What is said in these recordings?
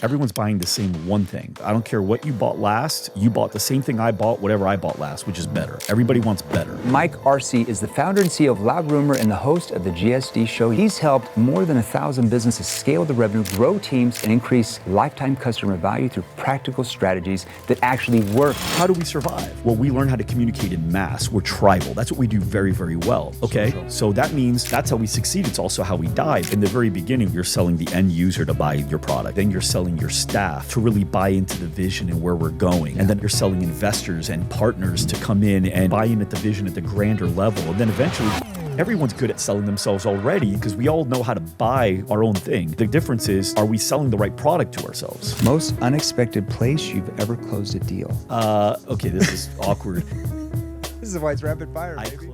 Everyone's buying the same one thing. I don't care what you bought last. You bought the same thing I bought, whatever I bought last, which is better. Everybody wants better. Mike Arce is the founder and CEO of Loud Rumor and the host of the GSD Show. He's helped more than 1,000 businesses scale the revenue, grow teams, and increase lifetime customer value through practical strategies that actually work. How do we survive? Well, we learn how to communicate in mass. We're tribal. That's what we do very, very well. Okay, so that means that's how we succeed. It's also how we die. In the very beginning, you're selling the end user to buy your product. Then you're selling your staff to really buy into the vision and where we're going. And then you're selling investors and partners to come in and buy in at the vision at the grander level. And then eventually, everyone's good at selling themselves already because we all know how to buy our own thing. The difference is, are we selling the right product to ourselves? Most unexpected place you've ever closed a deal. Okay, this is awkward. This is why it's rapid fire, baby.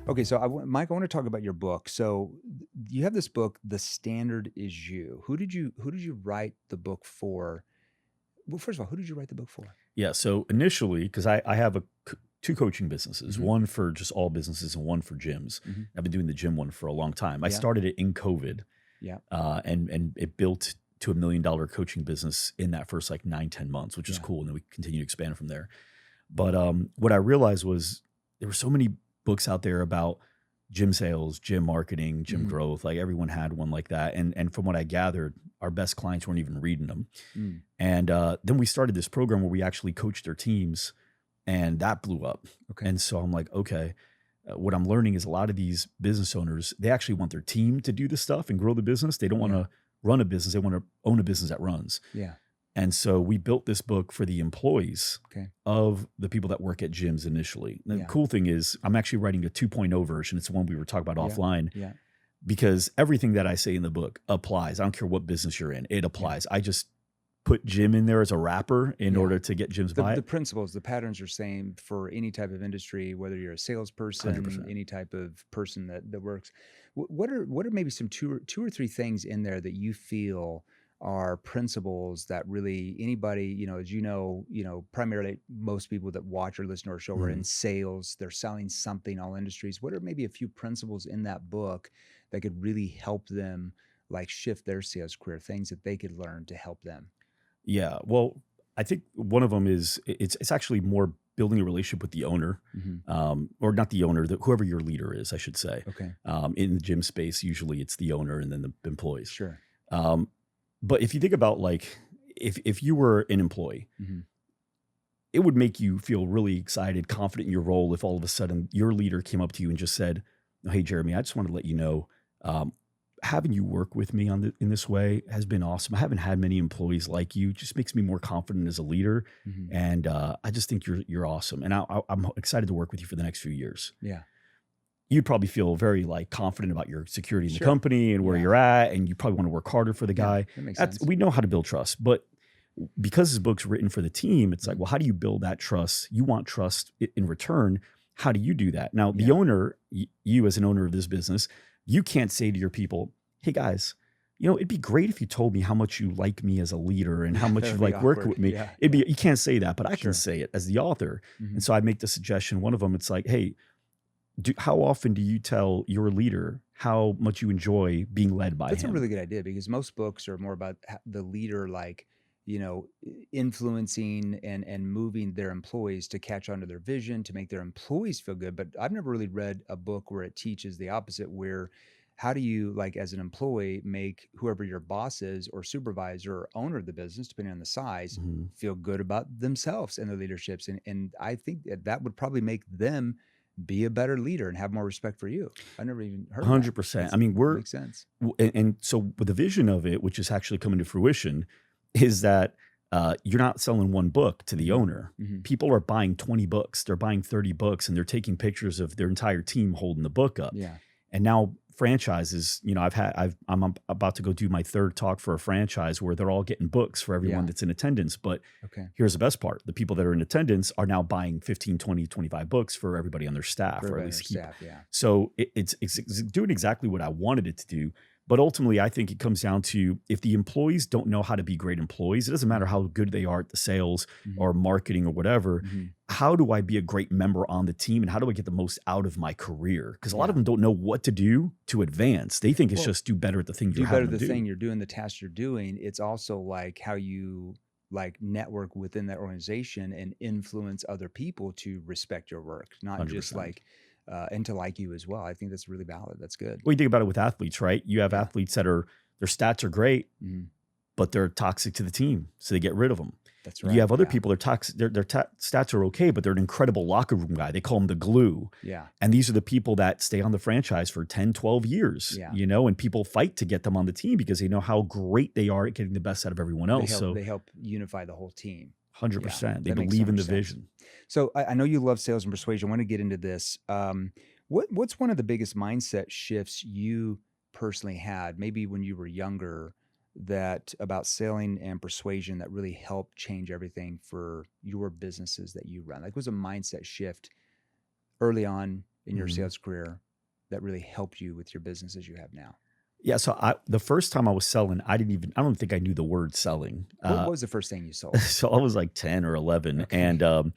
Okay, so Mike, I want to talk about your book. So you have this book, The Standard Is You. Who did you write the book for? Well, first of all, who did you write the book for? Yeah, so initially, because I have two coaching businesses, one for just all businesses and one for gyms. I've been doing the gym one for a long time. I started it in COVID, and it built to $1 million coaching business in that first like 9-10 months, which is cool. And then we continue to expand from there. But what I realized was there were so many books out there about gym sales, gym marketing, gym growth. Like everyone had one like that. And from what I gathered, our best clients weren't even reading them. And then we started this program where we actually coached their teams, and that blew up. And so I'm like, okay, what I'm learning is a lot of these business owners, they actually want their team to do the stuff and grow the business. They don't want to run a business. They want to own a business that runs. And so we built this book for the employees of the people that work at gyms initially. And the cool thing is I'm actually writing a 2.0 version. It's the one we were talking about offline because everything that I say in the book applies. I don't care what business you're in. It applies. I just put gym in there as a wrapper in order to get gyms by it. The principles, the patterns are same for any type of industry, whether you're a salesperson, 100%. any type of person that works. What are maybe some two or three things in there that you feel are principles that really anybody, as primarily most people that watch or listen to our show are in sales, they're selling something, all industries. What are maybe a few principles in that book that could really help them like shift their sales career, things that they could learn to help them? Yeah, well, I think one of them is it's actually more building a relationship with the owner, or not the owner, whoever your leader is, I should say. In the gym space, usually it's the owner and then the employees. But if you think about like, if you were an employee, it would make you feel really excited, confident in your role if all of a sudden your leader came up to you and just said, hey, Jeremy, I just want to let you know, having you work with me in this way has been awesome. I haven't had many employees like you. It just makes me more confident as a leader. And I just think you're awesome. And I'm excited to work with you for the next few years. You'd probably feel very like confident about your security in the company and where you're at. And you probably want to work harder for the guy. That makes sense. We know how to build trust, but because this book's written for the team, it's like, well, how do you build that trust? You want trust in return. How do you do that? Now, the owner, you as an owner of this business, you can't say to your people, hey guys, it'd be great if you told me how much you like me as a leader and how much you like working with me. You can't say that, but I can say it as the author. And so I make the suggestion. One of them, it's like, hey, how often do you tell your leader how much you enjoy being led by him? That's a really good idea because most books are more about the leader, like, influencing and moving their employees to catch on to their vision, to make their employees feel good. But I've never really read a book where it teaches the opposite, where how do you, like, as an employee, make whoever your boss is or supervisor or owner of the business, depending on the size, feel good about themselves and their leaderships. And I think that would probably make them be a better leader and have more respect for you. I never even heard 100%. I mean, makes sense. And so with the vision of it, which is actually coming to fruition, is that you're not selling one book to the owner. People are buying 20 books. They're buying 30 books and they're taking pictures of their entire team holding the book up. And now franchises, I'm about to go do my third talk for a franchise where they're all getting books for everyone that's in attendance. But here's the best part. The people that are in attendance are now buying 15, 20, 25 books for everybody on their staff. So it's doing exactly what I wanted it to do. But ultimately, I think it comes down to if the employees don't know how to be great employees, it doesn't matter how good they are at the sales or marketing or whatever. How do I be a great member on the team and how do I get the most out of my career? Because a lot of them don't know what to do to advance. They think it's just do better at the thing you're having to do. Do better the thing you're doing, the task you're doing. It's also like how you like network within that organization and influence other people to respect your work, not 100%. Just like and to like you as well. I think that's really valid. That's good. Well, you think about it with athletes, right? You have athletes that are, their stats are great, but they're toxic to the team. So they get rid of them. That's right. You have other people, they're toxic, their stats are okay, but they're an incredible locker room guy. They call them the glue. Yeah. And these are the people that stay on the franchise for 10, 12 years, you know, and people fight to get them on the team because they know how great they are at getting the best out of everyone else. They help unify the whole team. 100%. They believe in the vision. So I know you love sales and persuasion. I want to get into this. What's one of the biggest mindset shifts you personally had, maybe when you were younger, that about selling and persuasion that really helped change everything for your businesses that you run? Like, was a mindset shift early on in your sales career that really helped you with your businesses you have now? Yeah. So the first time I was selling, I don't think I knew the word selling. What was the first thing you sold? So I was like 10 or 11. Okay. And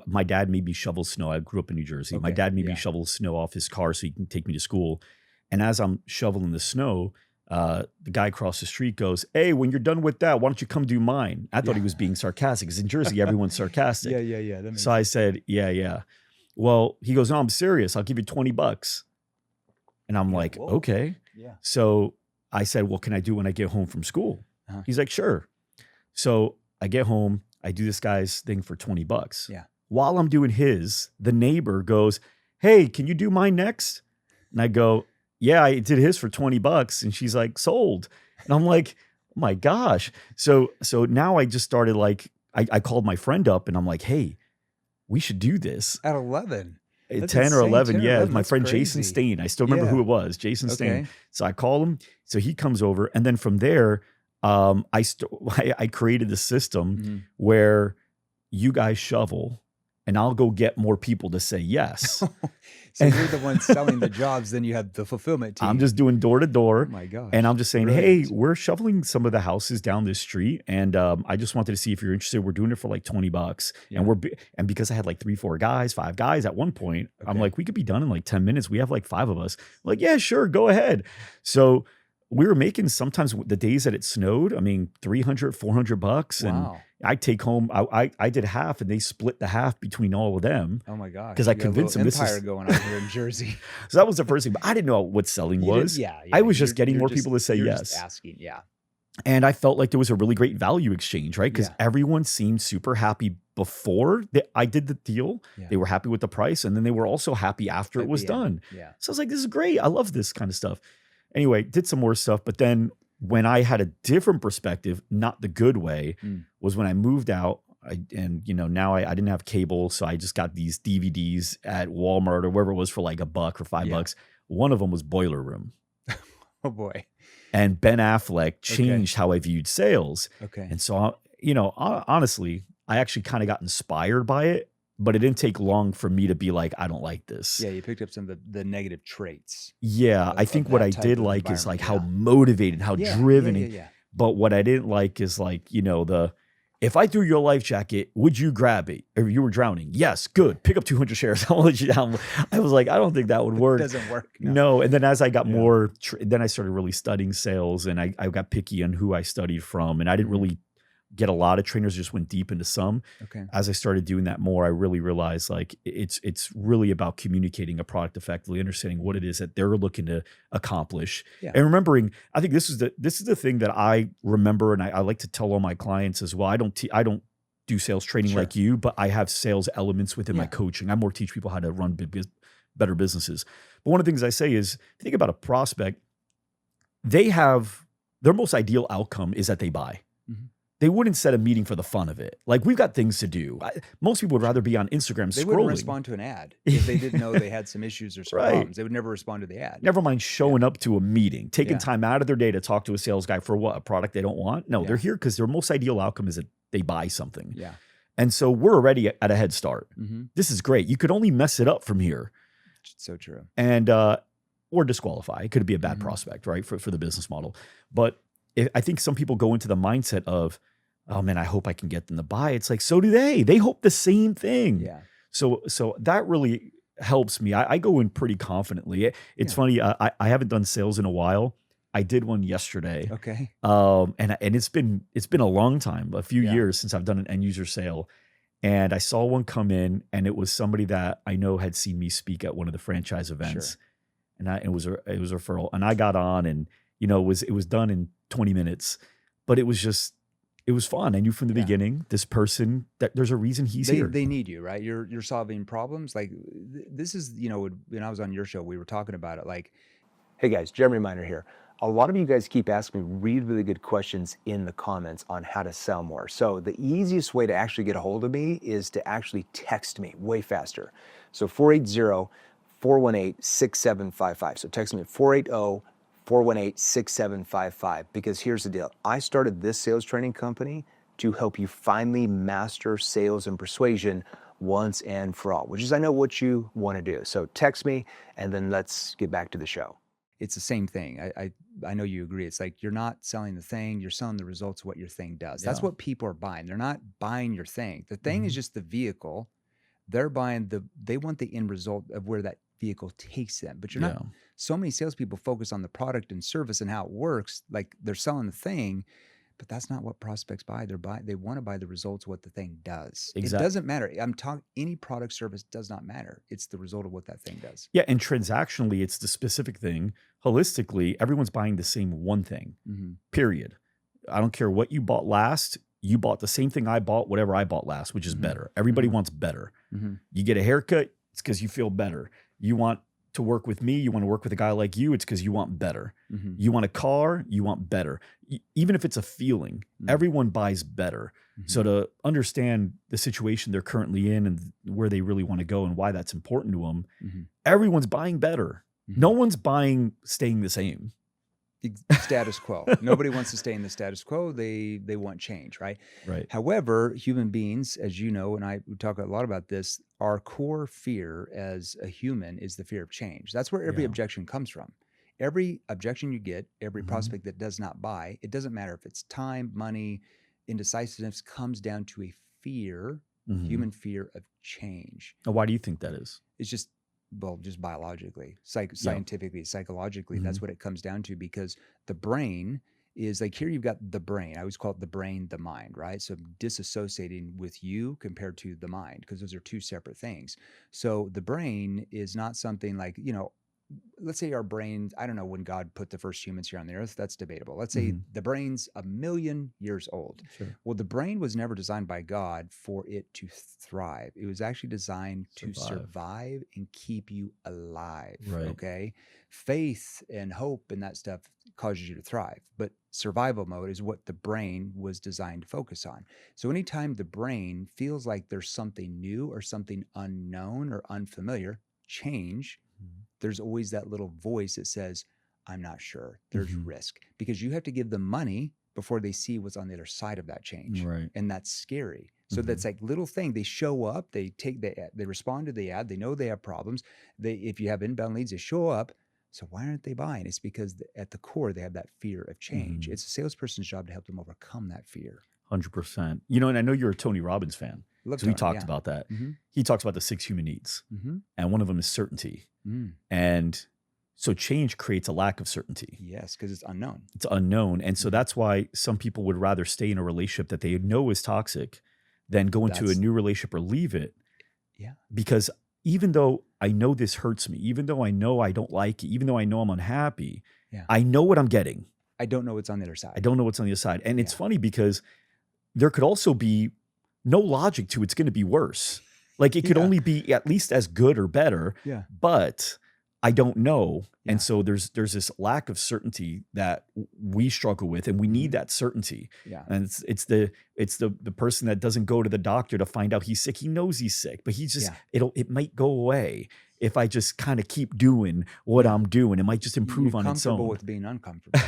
my dad made me shovel snow. I grew up in New Jersey. Okay. My dad made me shovel snow off his car so he can take me to school. And as I'm shoveling the snow, the guy across the street goes, "Hey, when you're done with that, why don't you come do mine?" I thought he was being sarcastic because in Jersey, everyone's sarcastic. Yeah. So I said, yeah. Well, he goes, "No, I'm serious. I'll give you $20. And I'm like, whoa. Okay. Yeah. So I said, "Well, can I do it when I get home from school?" He's like, "Sure." So I get home, I do this guy's thing for $20. Yeah. While I'm doing his, the neighbor goes, "Hey, can you do mine next?" And I go, "Yeah, I did his for $20." And she's like, "Sold." And I'm like, "Oh my gosh." So now I just started like, I called my friend up and I'm like, "Hey, we should do this." At 11. That's 10 or 11. 10 or yeah. 11. My That's friend crazy. Jason Stain. I still remember who it was. Jason Stain. So I call him. So he comes over. And then from there, I created the system where you guys shovel and I'll go get more people to say yes. So you're the one selling the jobs, then you have the fulfillment team. I'm just doing door to door. Oh my gosh. And I'm just saying, "Hey, we're shoveling some of the houses down this street. And I just wanted to see if you're interested. We're doing it for like $20. Yeah. And because I had like 3, 4 guys, 5 guys at one point, I'm like, we could be done in like 10 minutes. We have like 5 of us. I'm like, yeah, sure. Go ahead. So we were making sometimes the days that it snowed, I mean, $300, $400. Wow. And I take home, I did half and they split the half between all of them. Oh my gosh. Because I convinced them this empire going on here in Jersey. So that was the first thing, but I didn't know what selling was. I was just getting more people to say yes. Just asking, yeah. And I felt like there was a really great value exchange, right? Because everyone seemed super happy before I did the deal. Yeah. They were happy with the price. And then they were also happy after it was done. Yeah. So I was like, this is great. I love this kind of stuff. Anyway, did some more stuff. But then when I had a different perspective, not the good way, was when I moved out. Now I didn't have cable. So I just got these DVDs at Walmart or wherever it was for like $1 or $5. One of them was Boiler Room. Oh boy. And Ben Affleck changed how I viewed sales. Okay. And so, honestly, I actually kind of got inspired by it, but it didn't take long for me to be like, I don't like this. Yeah, you picked up some of the negative traits. Yeah, I think what I did like is like how motivated, how driven. But what I didn't like is like, if I threw your life jacket, would you grab it? If you were drowning? Yes, good. Pick up 200 shares. I'll let you down. I was like, I don't think that would work. It doesn't work. No. And then as I got more, then I started really studying sales and I got picky on who I studied from. And I didn't really get a lot of trainers, just went deep into some. Okay. As I started doing that more, I really realized like it's really about communicating a product effectively, understanding what it is that they're looking to accomplish. Yeah. And remembering, I think this is the thing that I remember, and I like to tell all my clients as well. I don't do sales training like you, but I have sales elements within my coaching. I more teach people how to run better businesses. But one of the things I say is, think about a prospect. Their most ideal outcome is that they buy. Mm-hmm. They wouldn't set a meeting for the fun of it. Like, we've got things to do. Most people would rather be on Instagram scrolling. They wouldn't respond to an ad if they didn't know they had some issues or some problems. They would never respond to the ad. Never mind showing up to a meeting, taking time out of their day to talk to a sales guy for what? A product they don't want? No, they're here because their most ideal outcome is that they buy something. Yeah. And so we're already at a head start. Mm-hmm. This is great. You could only mess it up from here. So true. And or disqualify. It could be a bad prospect, right, for the business model. But I think some people go into the mindset of, oh man, I hope I can get them to buy. It's like, so do they. They hope the same thing. Yeah. So that really helps me. I go in pretty confidently. It's funny. I haven't done sales in a while. I did one yesterday. Okay. And it's been a long time, a few years since I've done an end user sale. And I saw one come in, and it was somebody that I know had seen me speak at one of the franchise events. Sure. And it was a referral. And I got on, and it was done in 20 minutes. But it was fun. I knew from the beginning, this person, that there's a reason he's here. They need you, right? You're solving problems. Like this is, when I was on your show, we were talking about it. Like, hey guys, Jeremy Miner here. A lot of you guys keep asking me really good questions in the comments on how to sell more. So the easiest way to actually get a hold of me is to actually text me way faster. So 480-418-6755. So text me at 480-418-6755, because here's the deal. I started this sales training company to help you finally master sales and persuasion once and for all, which is, I know what you want to do. So text me, and then let's get back to the show. it's the same thing. I know you agree. It's like you're not selling the thing, you're selling the results of what your thing does. That's what people are buying. They're not buying your thing. The thing is just the vehicle. They're buying they want the end result of where that vehicle takes them. But you're not, so many salespeople focus on the product and service and how it works. Like they're selling the thing, but that's not what prospects buy. They want to buy the results of what the thing does. Exactly. It doesn't matter. I'm talking, any product service does not matter. It's the result of what that thing does. Yeah. And transactionally, it's the specific thing. Holistically, everyone's buying the same one thing, period. I don't care what you bought last. You bought the same thing I bought, whatever I bought last, which is better. Everybody wants better. You get a haircut, it's because you feel better. You want to work with me, you want to work with a guy like you, it's because you want better. You want a car, you want better. Even if it's a feeling, everyone buys better. So to understand the situation they're currently in and where they really want to go and why that's important to them, everyone's buying better. No one's buying staying the same. Status quo. Nobody wants to stay in the status quo. They want change, right? Right. However, human beings, as you know, and we talk a lot about this, our core fear as a human is the fear of change. That's where every objection comes from. Every objection you get, every prospect that does not buy, it doesn't matter if it's time, money, indecisiveness, comes down to a fear, human fear of change. Now, why do you think that is? It's just, well, just biologically, scientifically, psychologically, that's what it comes down to, because the brain is like, here you've got the brain. I always call it the brain, the mind, right? So disassociating with you compared to the mind, because those are two separate things. So the brain is not something like, let's say our brains, I don't know when God put the first humans here on the earth, that's debatable. Let's say the brain's 1 million years old. Sure. Well, the brain was never designed by God for it to thrive. It was actually designed to survive and keep you alive. Right. Okay. Faith and hope and that stuff causes you to thrive, but survival mode is what the brain was designed to focus on. So anytime the brain feels like there's something new or something unknown or unfamiliar, change, there's always that little voice that says, I'm not sure. There's risk, because you have to give them money before they see what's on the other side of that change. Right. And that's scary. So that's like little thing. They show up, they respond to the ad. They know they have problems. If you have inbound leads, they show up. So why aren't they buying? It's because at the core, they have that fear of change. It's a salesperson's job to help them overcome that fear. 100%. And I know you're a Tony Robbins fan. So we talked about that. He talks about the 6 human needs. And one of them is certainty. And so change creates a lack of certainty. Yes, because it's unknown. It's unknown. And so that's why some people would rather stay in a relationship that they know is toxic than go into a new relationship or leave it. Yeah. Because even though I know this hurts me, even though I know I don't like it, even though I know I'm unhappy, I know what I'm getting. I don't know what's on the other side. I don't know what's on the other side. And it's funny because there could also be no logic to it's going to be worse. Like it could only be at least as good or better, but I don't know. And so there's this lack of certainty that we struggle with, and we need that certainty. And it's the person that doesn't go to the doctor to find out he's sick. He knows he's sick, but he's just, it might go away if I just kind of keep doing what I'm doing. It might just improve on its own. Comfortable with being uncomfortable.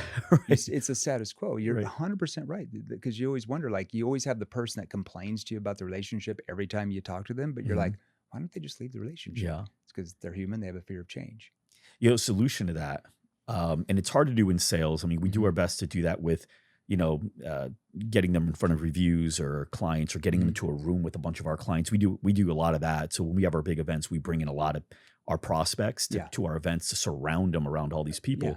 It's a status quo. You're 100% right, because you always wonder, like, you always have the person that complains to you about the relationship every time you talk to them, but you're like, why don't they just leave the relationship? It's because they're human. They have a fear of change. solution to that. And it's hard to do in sales. I mean, we do our best to do that with, getting them in front of reviews or clients, or getting them into a room with a bunch of our clients. We do a lot of that. So when we have our big events, we bring in a lot of our prospects to our events to surround them around all these people,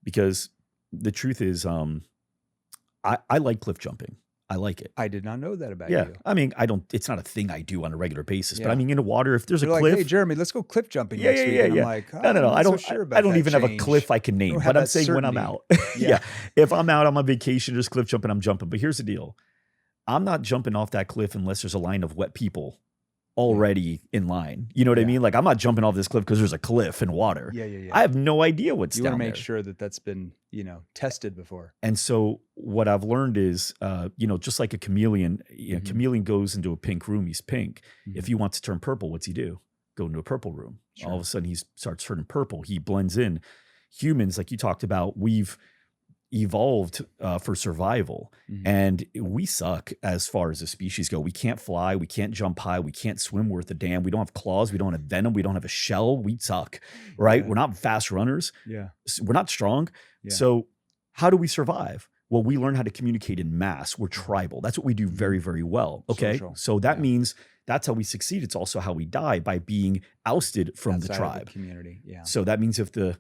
because the truth is, I like cliff jumping. I like it. I did not know that about you. I mean, it's not a thing I do on a regular basis, but I mean, in the water, if there's You're a cliff. Like, hey, Jeremy, let's go cliff jumping next week. And I'm like, no. I'm I don't, not so sure about I don't that even have a change. cliff I can name, but I'm saying when I'm out. If I'm out on my vacation, just cliff jumping, I'm jumping. But here's the deal. I'm not jumping off that cliff unless there's a line of wet people already in line. You know what I mean? Like, I'm not jumping off this cliff because there's a cliff and water. I have no idea what's down there. You want to make sure that that's been, tested before. And so what I've learned is, just like a chameleon, chameleon goes into a pink room, he's pink. If he wants to turn purple, what's he do? Go into a purple room. All of a sudden he starts turning purple. He blends in. Humans, like you talked about, we've evolved for survival, and we suck as far as a species go. We can't fly, we can't jump high, we can't swim worth a damn, we don't have claws, we don't have venom, we don't have a shell. We suck, right? We're not fast runners, we're not strong. So how do we survive? Well, we learn how to communicate in mass. We're tribal. That's what we do very, very well. Okay. Social. So that means that's how we succeed. It's also how we die, by being ousted from the tribe. The community. So that means if the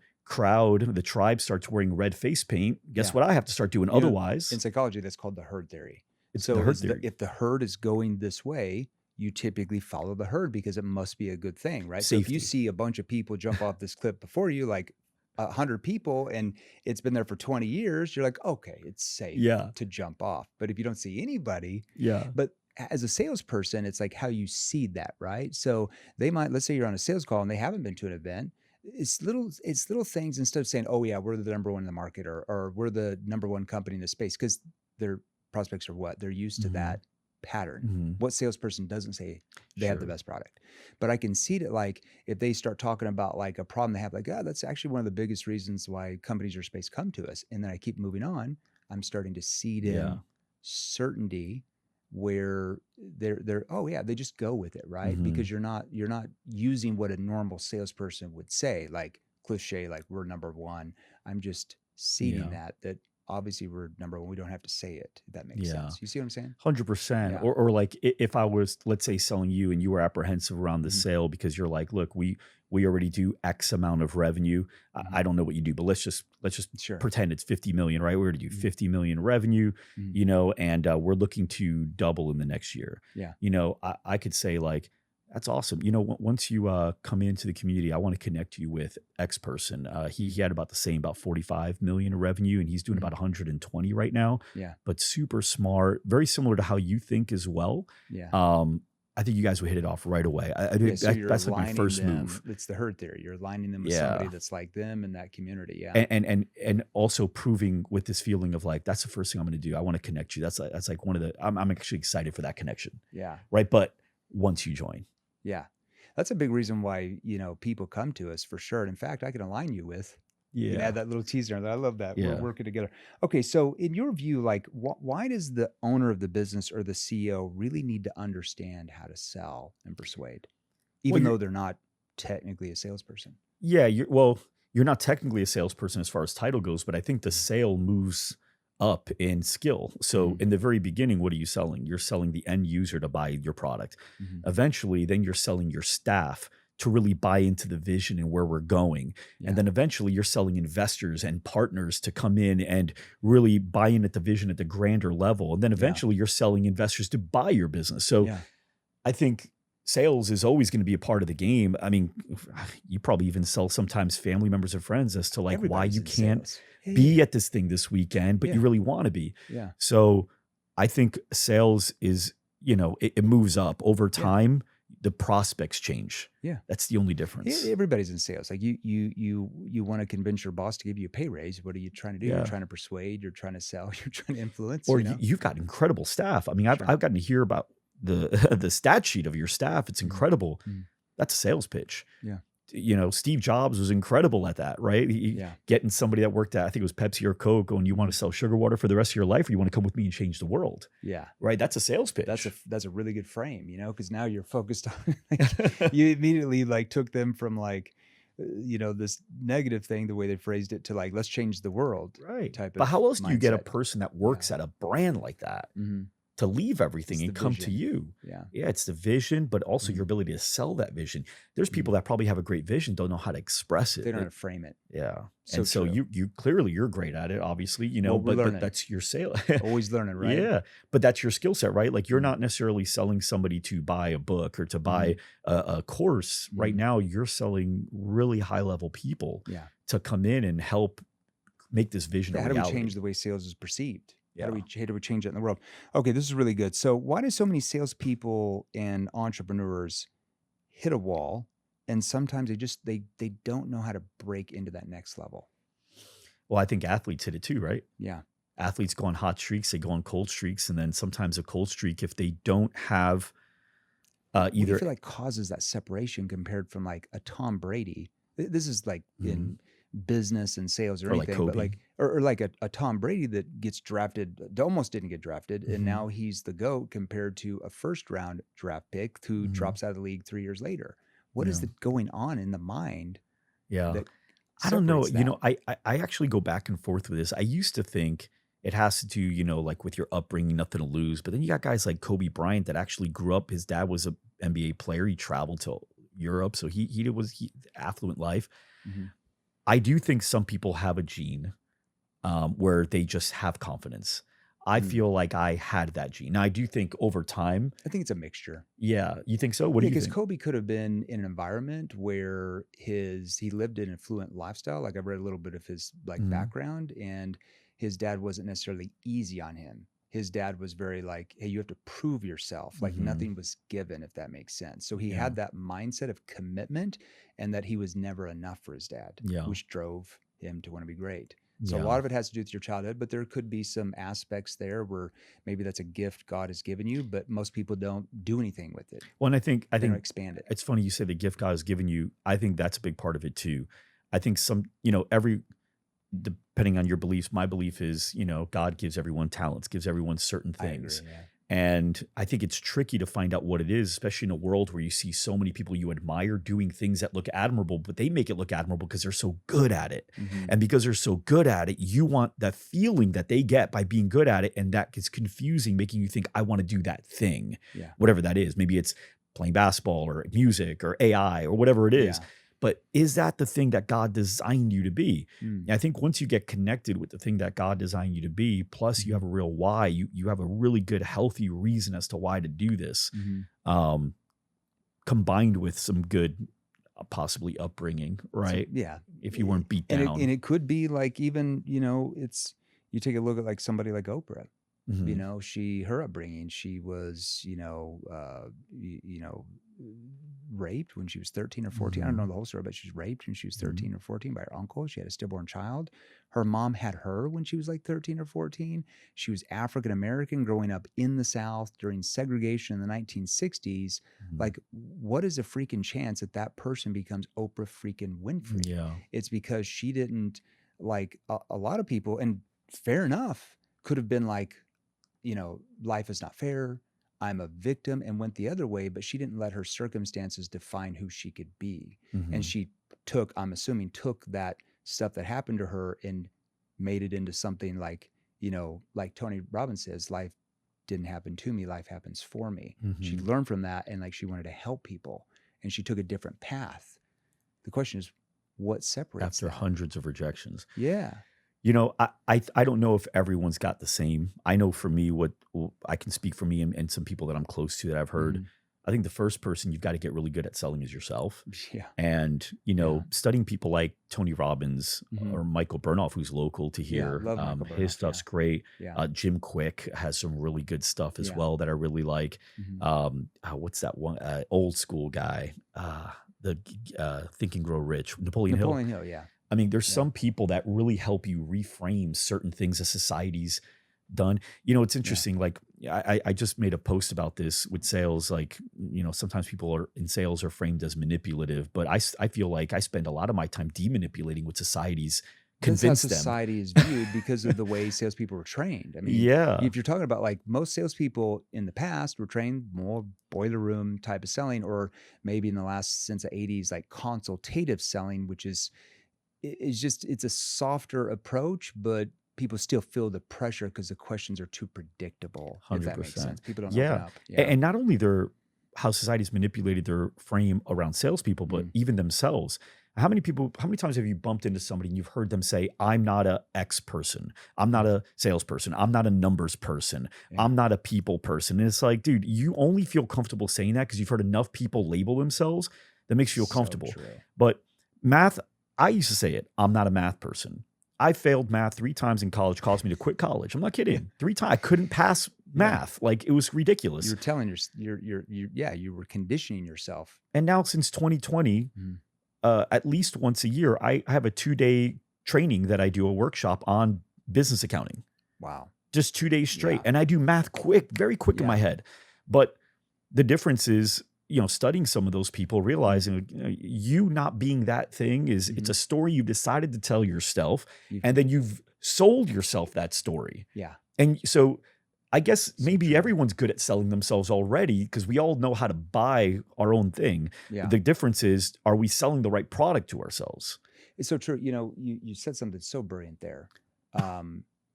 tribe starts wearing red face paint, guess what I have to start doing? Otherwise, in psychology, that's called the herd theory. It's the herd theory. If the herd is going this way, you typically follow the herd because it must be a good thing, right? Safety. So if you see a bunch of people jump off this cliff before you, like 100 people, and it's been there for 20 years, you're like, okay, it's safe to jump off. But if you don't see anybody, but as a salesperson, it's like how you seed that, right? So they might, let's say you're on a sales call and they haven't been to an event. It's little things, instead of saying, oh yeah, we're the number one in the market, or we're the number one company in the space, because their prospects are what? They're used to that pattern. What salesperson doesn't say they have the best product? But I can see that, like, if they start talking about like a problem they have, like, that's actually one of the biggest reasons why companies or space come to us. And then I keep moving on. I'm starting to seed in certainty, where they just go with it, right? Because you're not using what a normal salesperson would say, like cliche, like we're number one. I'm just seeding that obviously we're number one. We don't have to say it, if that makes sense. You see what I'm saying? 100%. Or like, if I was, let's say, selling you, and you were apprehensive around the sale because you're like, look, we already do X amount of revenue. I don't know what you do, but let's just pretend it's 50 million, right? We already do 50 million revenue, and we're looking to double in the next year. I could say, like, that's awesome. Once you come into the community, I want to connect you with X person. He had about the same, about 45 million in revenue, and he's doing about 120 right now. But super smart, very similar to how you think as well. I think you guys would hit it off right away. I think so that's like my first move. It's the herd theory. You're aligning them with somebody that's like them in that community. And also proving with this feeling of like, that's the first thing I'm going to do. I want to connect you. That's like one of the. I'm actually excited for that connection. Right. But once you join. That's a big reason why, people come to us, for sure. And in fact, I can align you with, add that little teaser. I love that. We're working together. Okay. So in your view, like, why does the owner of the business or the CEO really need to understand how to sell and persuade, even though they're not technically a salesperson? You're not technically a salesperson as far as title goes, but I think the sale moves up in skill. So in the very beginning, what are you selling? You're selling the end user to buy your product. Eventually, then you're selling your staff to really buy into the vision and where we're going. And then eventually you're selling investors and partners to come in and really buy in at the vision at the grander level. And then eventually you're selling investors to buy your business. So I think sales is always going to be a part of the game. I mean, you probably even sell sometimes family members or friends as to like why you can't be at this thing this weekend, but you really want to be. So I think sales is, it moves up over time. The prospects change. That's the only difference. Everybody's in sales. Like you want to convince your boss to give you a pay raise. What are you trying to do? You're trying to persuade, you're trying to sell, you're trying to influence. Or you've got incredible staff. I mean, I've gotten to hear about the stat sheet of your staff. It's incredible. That's a sales pitch. Steve Jobs was incredible at that, right? Getting somebody that worked at, I think it was Pepsi or Coke, going, you want to sell sugar water for the rest of your life, or you want to come with me and change the world? Right. That's a sales pitch. That's a really good frame, because now you're focused on, you immediately like took them from like this negative thing, the way they phrased it, to like, let's change the world Right. type But of how else do you get a mindset. person that works at a brand like that to leave everything It's and the come to vision. you? Yeah. Yeah, it's the vision, but also your ability to sell that vision. There's people that probably have a great vision, don't know how to express it. They don't know how to frame it. Yeah. So And so true. you clearly you're great at it, obviously, Well, we're but learning. that's your sale. Always learning, right? Yeah. But that's your skill set, right? Like you're not necessarily selling somebody to buy a book or to buy a course. Right now, you're selling really high level people to come in and help make this vision a reality. How do we change the way sales is perceived? Yeah. How do we change it in the world? Okay, this is really good. So why do so many salespeople and entrepreneurs hit a wall, and sometimes they don't know how to break into that next level? Well, I think athletes hit it too, right? Yeah. Athletes go on hot streaks, they go on cold streaks, and then sometimes a cold streak, if they don't have What do either you feel like causes that separation compared from like a Tom Brady? This is like in business and sales or like anything, but Kobe. like or like a Tom Brady that gets drafted, almost didn't get drafted, and now he's the GOAT compared to a first round draft pick who drops out of the league 3 years later. What is going on in the mind? Yeah. That I don't know. separates that? I actually go back and forth with this. I used to think it has to do, like with your upbringing, nothing to lose. But then you got guys like Kobe Bryant that actually grew up. His dad was an NBA player. He traveled to Europe. So he was affluent life. I do think some people have a gene where they just have confidence. I feel like I had that gene. Now, I do think over time. I think it's a mixture. Yeah. You think so? What do you think? Because Kobe could have been in an environment where he lived an affluent lifestyle. Like I've read a little bit of his background, and his dad wasn't necessarily easy on him. His dad was very like, hey, you have to prove yourself. Like nothing was given, if that makes sense. So he had that mindset of commitment, and that he was never enough for his dad, which drove him to want to be great. So a lot of it has to do with your childhood, but there could be some aspects there where maybe that's a gift God has given you, but most people don't do anything with it. Well, and I think they don't expand it. It's funny you say the gift God has given you. I think that's a big part of it too. I think depending on your beliefs, my belief is, God gives everyone talents, gives everyone certain things. I agree, And I think it's tricky to find out what it is, especially in a world where you see so many people you admire doing things that look admirable, but they make it look admirable because they're so good at it. And because they're so good at it, you want that feeling that they get by being good at it. And that gets confusing, making you think, I want to do that thing, whatever that is. Maybe it's playing basketball or music or AI or whatever it is. But is that the thing that God designed you to be? And I think once you get connected with the thing that God designed you to be, plus you have a real why, you have a really good, healthy reason as to why to do this, combined with some good, possibly upbringing, right? So, if you weren't beat down. And it could be like even, you take a look at like somebody like Oprah. Her upbringing, she was, raped when she was 13 or 14. I don't know the whole story, but she was raped when she was 13 or 14 by her uncle. She had a stillborn child. Her mom had her when she was like 13 or 14. She was African-American growing up in the South during segregation in the 1960s. Like, what is a freaking chance that person becomes Oprah freaking Winfrey? Yeah. It's because she didn't, like a lot of people, and fair enough, could have been like, life is not fair, I'm a victim, and went the other way, but she didn't let her circumstances define who she could be. And she I'm assuming took that stuff that happened to her and made it into something like, like Tony Robbins says, life didn't happen to me, life happens for me. She learned from that, and like she wanted to help people, and she took a different path. The question is, what separates after hundreds of rejections? Yeah. I don't know if everyone's got the same. I know for me, what I can speak for me and some people that I'm close to that I've heard. I think the first person you've got to get really good at selling is yourself. Yeah. And, studying people like Tony Robbins or Michael Burnoff, who's local to here. Love Michael Burnoff, his stuff's great. Yeah. Jim Quick has some really good stuff as well that I really like. What's that one? Old school guy, the Think and Grow Rich, Napoleon Hill. Yeah. I mean, there's some people that really help you reframe certain things that society's done. It's interesting. Like I just made a post about this with sales. Like, sometimes people in sales are framed as manipulative, but I feel like I spend a lot of my time demanipulating what society's convince them. Society is viewed because of the way salespeople were trained. I mean, if you're talking about like most salespeople in the past were trained more boiler room type of selling, or maybe in the last since the 80s, like consultative selling, which is it's a softer approach, but people still feel the pressure because the questions are too predictable. 100%. If that makes sense. People don't open up. And not only how society's manipulated their frame around salespeople, but even themselves. How many times have you bumped into somebody and you've heard them say, I'm not a X person. I'm not a salesperson. I'm not a numbers person. I'm not a people person. And it's like, dude, you only feel comfortable saying that because you've heard enough people label themselves that makes you feel comfortable. True. But math, I used to say it, I'm not a math person. I failed math 3 times in college, caused me to quit college. I'm not kidding. 3 times. I couldn't pass math. Like, it was ridiculous. You were telling you were conditioning yourself. And now since 2020, at least once a year, I have a 2-day training that I do, a workshop on business accounting. Wow. Just 2 days straight. And I do math very quick in my head. But the difference is, studying some of those people, realizing you not being that thing is it's a story you've decided to tell yourself, and then you've sold yourself that story. Yeah. And so I guess maybe everyone's good at selling themselves already because we all know how to buy our own thing. Yeah. The difference is, are we selling the right product to ourselves? It's so true. You said something so brilliant there.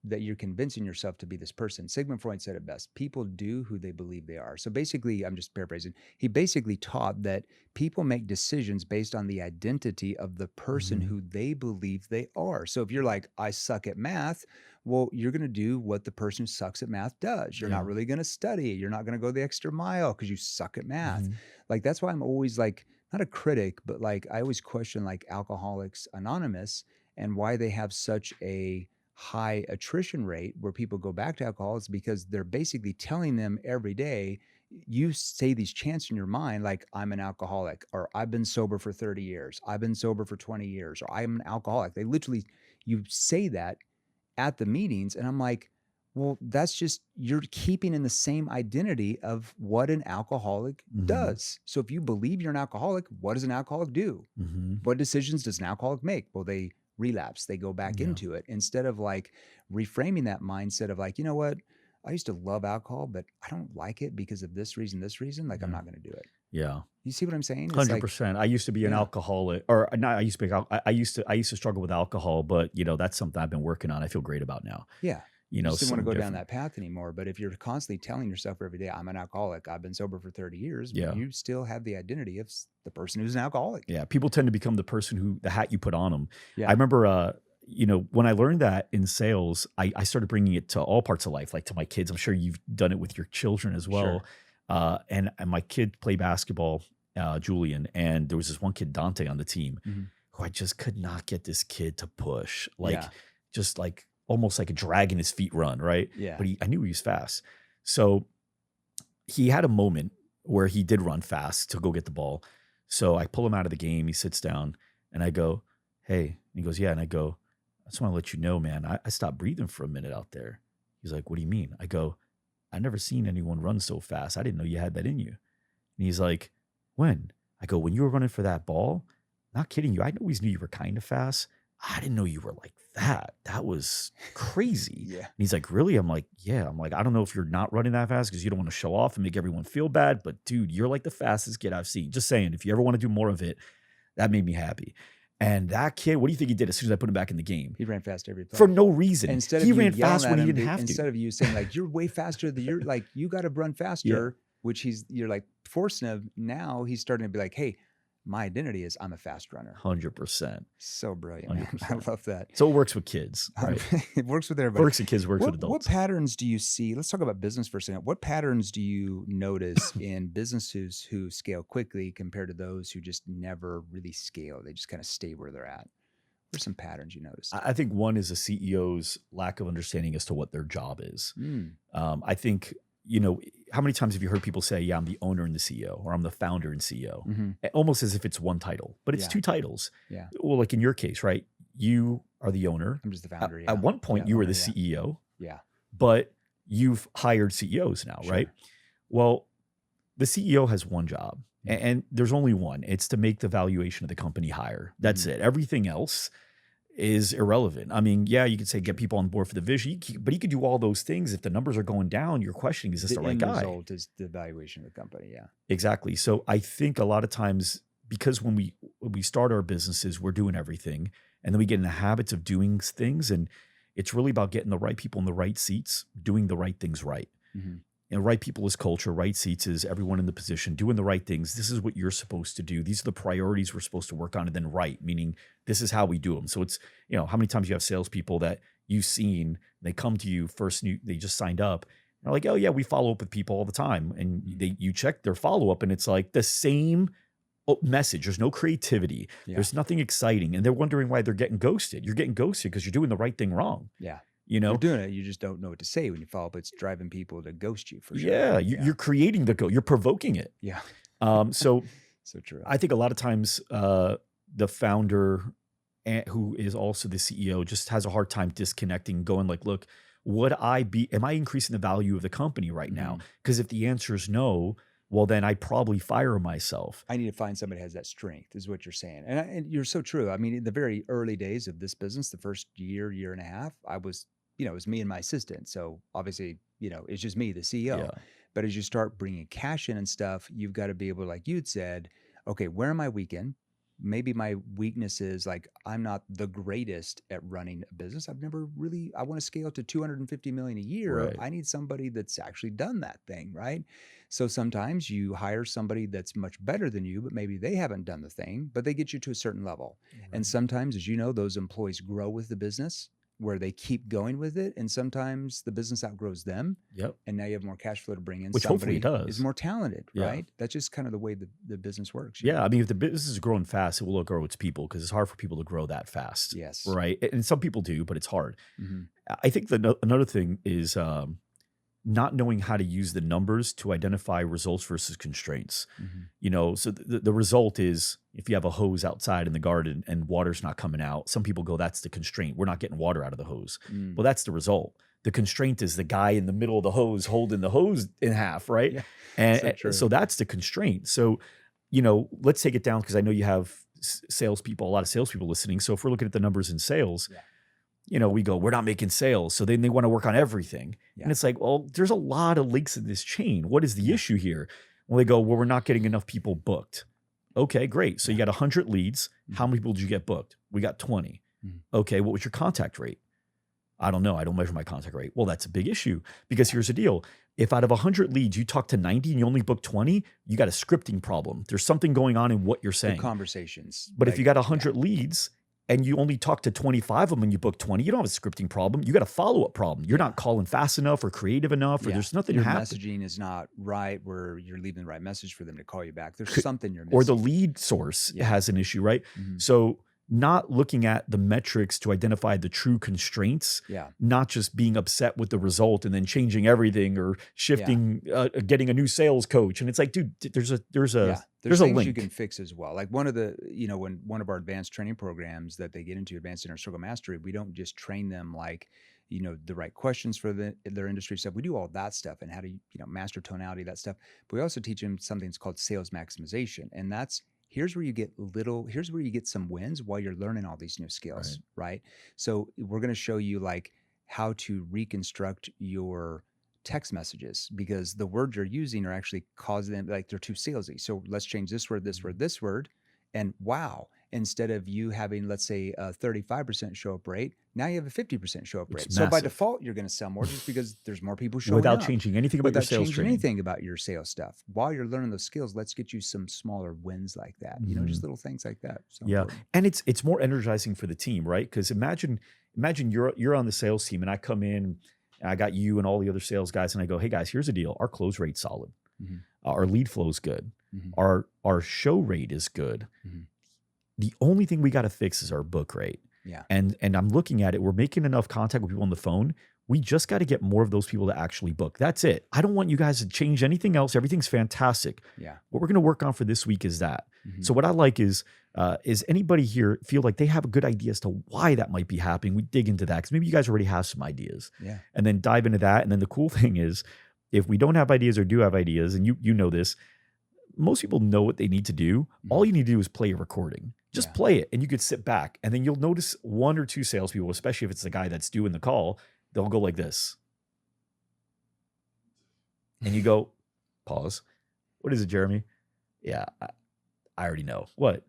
That you're convincing yourself to be this person. Sigmund Freud said it best. People do who they believe they are. So basically, I'm just paraphrasing. He basically taught that people make decisions based on the identity of the person who they believe they are. So if you're like, I suck at math, well, you're going to do what the person who sucks at math does. You're not really going to study. You're not going to go the extra mile because you suck at math. Like, that's why I'm always like, not a critic, but like, I always question like Alcoholics Anonymous and why they have such a high attrition rate where people go back to alcohol. Is because they're basically telling them every day, you say these chants in your mind, like, I'm an alcoholic, or I've been sober for 30 years. I've been sober for 20 years, or I'm an alcoholic. They literally, you say that at the meetings. And I'm like, well, that's just, you're keeping in the same identity of what an alcoholic does. So if you believe you're an alcoholic, what does an alcoholic do? What decisions does an alcoholic make? Well, they relapse, they go back into it, instead of like reframing that mindset of like, you know what, I used to love alcohol, but I don't like it because of this reason, like I'm not going to do it. Yeah. You see what I'm saying? 100%. I used to be an alcoholic, or not. I used to struggle with alcohol, but that's something I've been working on. I feel great about now. Yeah. You just didn't want to go down that path anymore. But if you're constantly telling yourself every day, I'm an alcoholic, I've been sober for 30 years, you still have the identity of the person who's an alcoholic. Yeah. People tend to become the person the hat you put on them. Yeah. I remember, when I learned that in sales, I started bringing it to all parts of life, like to my kids. I'm sure you've done it with your children as well. Sure. And my kid played basketball, Julian, and there was this one kid, Dante, on the team who I just could not get this kid to push, just like almost like a dragging his feet run, right? Yeah. But I knew he was fast. So he had a moment where he did run fast to go get the ball. So I pull him out of the game. He sits down and I go, hey. And he goes, yeah. And I go, I just want to let you know, man, I stopped breathing for a minute out there. He's like, what do you mean? I go, I've never seen anyone run so fast. I didn't know you had that in you. And he's like, when? I go, when you were running for that ball, not kidding you. I always knew you were kind of fast. I didn't know you were like that. That was crazy. Yeah. And he's like, really? I'm like, yeah. I'm like, I don't know if you're not running that fast because you don't want to show off and make everyone feel bad. But dude, you're like the fastest kid I've seen. Just saying, if you ever want to do more of it, that made me happy. And that kid, what do you think he did as soon as I put him back in the game? He ran fast every time. For no reason. He ran fast when he didn't have to. Instead of you saying like, you're way faster, you're like, you got to run faster, which you're like forcing him. Now he's starting to be like, hey, my identity is I'm a fast runner. 100%. So brilliant, man. I love that. So it works with kids, right? It works with everybody. Works with kids, works with adults. What patterns do you see? Let's talk about business for a second. What patterns do you notice in businesses who scale quickly compared to those who just never really scale? They just kind of stay where they're at. What are some patterns you notice? I think one is a CEO's lack of understanding as to what their job is. I think, how many times have you heard people say, yeah, I'm the owner and the CEO, or I'm the founder and CEO, almost as if it's one title, but it's two titles. Yeah. Well, like in your case, right? You are the owner. I'm just the founder. At one point, you were the CEO. Yeah. But you've hired CEOs now, right? Well, the CEO has one job, and there's only one. It's to make the valuation of the company higher. That's it. Everything else, is irrelevant. I mean, yeah, you could say get people on board for the vision, but you could do all those things. If the numbers are going down, you're questioning, is this the right guy? The end result is the valuation of the company. Yeah, exactly. So I think a lot of times, because when we start our businesses, we're doing everything, and then we get in the habits of doing things, and it's really about getting the right people in the right seats, doing the right things right. Mm-hmm. And right people is culture, right seats is everyone in the position, doing the right things. This is what you're supposed to do. These are the priorities we're supposed to work on. And then right, meaning this is how we do them. So it's, how many times you have salespeople that you've seen, they come to you first, they just signed up. And they're like, oh yeah, we follow up with people all the time. And you check their follow-up and it's like the same message. There's no creativity. Yeah. There's nothing exciting. And they're wondering why they're getting ghosted. You're getting ghosted because you're doing the right thing wrong. Yeah. You're doing it. You just don't know what to say when you follow up. It's driving people to ghost you for sure. Yeah, you're creating the you're provoking it. Yeah. So true. I think a lot of times the founder, who is also the CEO, just has a hard time disconnecting, going like, look, am I increasing the value of the company right now? Because if the answer is no, well, then I'd probably fire myself. I need to find somebody who has that strength, is what you're saying. And you're so true. I mean, in the very early days of this business, the first year and a half, I was, it was me and my assistant. So obviously, it's just me, the CEO. Yeah. But as you start bringing cash in and stuff, you've got to be able, like you'd said, okay, where am I weak in? Maybe my weakness is like, I'm not the greatest at running a business. I want to scale to 250 million a year. Right. I need somebody that's actually done that thing, right? So sometimes you hire somebody that's much better than you, but maybe they haven't done the thing, but they get you to a certain level. Right. And sometimes, as you know, those employees grow with the business, where they keep going with it. And sometimes the business outgrows them. Yep. And now you have more cash flow to bring in. Which somebody hopefully does. is more talented, right? That's just kind of the way the business works. Yeah. I mean, if the business is growing fast, it will grow its people, because it's hard for people to grow that fast. Yes. Right. And some people do, but it's hard. I think another thing is not knowing how to use the numbers to identify results versus constraints. So the result is, if you have a hose outside in the garden and water's not coming out, some people go, that's the constraint. We're not getting water out of the hose. Well, that's the result. The constraint is the guy in the middle of the hose holding the hose in half, right? Yeah, and so that's the constraint. So, let's take it down, because I know you have a lot of salespeople listening. So if we're looking at the numbers in sales, we go, we're not making sales. So then they want to work on everything. Yeah. And it's like, well, there's a lot of links in this chain. What is the issue here? Well, they go, well, we're not getting enough people booked. Okay, great. So you got 100 leads. How many people did you get booked? We got 20. Okay, what was your contact rate? I don't know. I don't measure my contact rate. Well, that's a big issue, because here's the deal. If out of 100 leads, you talk to 90 and you only book 20, you got a scripting problem. There's something going on in what you're saying. The conversations. But if you got 100 leads and you only talk to 25 of them and you book 20, you don't have a scripting problem. You got a follow-up problem. You're not calling fast enough or creative enough, or there's nothing happening. Your messaging is not right, where you're leaving the right message for them to call you back. There's something you're missing. Or the lead source has an issue, right? So not looking at the metrics to identify the true constraints, not just being upset with the result and then changing everything, or shifting, getting a new sales coach. And it's like, dude, there's a things link you can fix as well. Like one of the, when one of our advanced training programs that they get into, Advanced Inner Circle Mastery, we don't just train them like, the right questions for their industry stuff. We do all that stuff, and how to, master tonality, that stuff. But we also teach them something that's called sales maximization. And that's, here's where you get some wins while you're learning all these new skills, right? So we're going to show you like how to reconstruct your text messages, because the words you're using are actually causing them, like, they're too salesy. So let's change this word, this word. And wow, instead of you having, let's say, a 35% show up rate, now you have a 50% show up rate. It's so massive. by default, you're going to sell more, just because there's more people showing without up. changing anything about your sales training. Anything about your sales stuff. While you're learning those skills, let's get you some smaller wins like that. Just little things like that. So important. And it's more energizing for the team, right? Because imagine you're on the sales team, and I come in, and I got you and all the other sales guys, and I go, hey guys, here's the deal. Our close rate's solid. Our lead flow is good. Our show rate is good. The only thing we got to fix is our book rate. Yeah. And I'm looking at it. We're making enough contact with people on the phone. We just got to get more of those people to actually book. That's it. I don't want you guys to change anything else. Everything's fantastic. Yeah. What we're going to work on for this week is that. So what I like is anybody here feel like they have a good idea as to why that might be happening? We dig into that, because maybe you guys already have some ideas. Yeah. And then dive into that. And then the cool thing is, if we don't have ideas or do have ideas, and you know this, most people know what they need to do. All you need to do is play a recording. Just play it, and you could sit back, and then you'll notice one or two salespeople, especially if it's the guy that's doing the call, they'll go like this. And you go, pause. What is it, Jeremy? Yeah, I already know. What?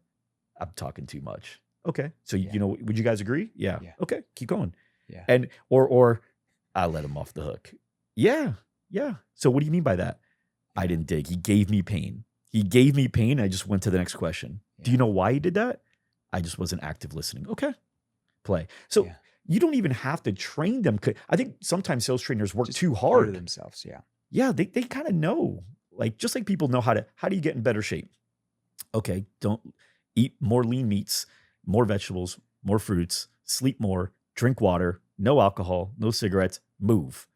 I'm talking too much. Okay. So, you know, would you guys agree? Yeah. Okay. Keep going. Yeah. And, or I let him off the hook. Yeah. Yeah. So what do you mean by that? I didn't dig. He gave me pain. He gave me pain. I just went to the next question. Do you know why he did that? I just wasn't active listening. Okay. Play. So you don't even have to train them. I think sometimes sales trainers work just too hard. Themselves. Yeah. Yeah. They kind of know, like, just like people know how do you get in better shape? Okay. Don't eat more lean meats, more vegetables, more fruits, sleep more, drink water, no alcohol, no cigarettes, move.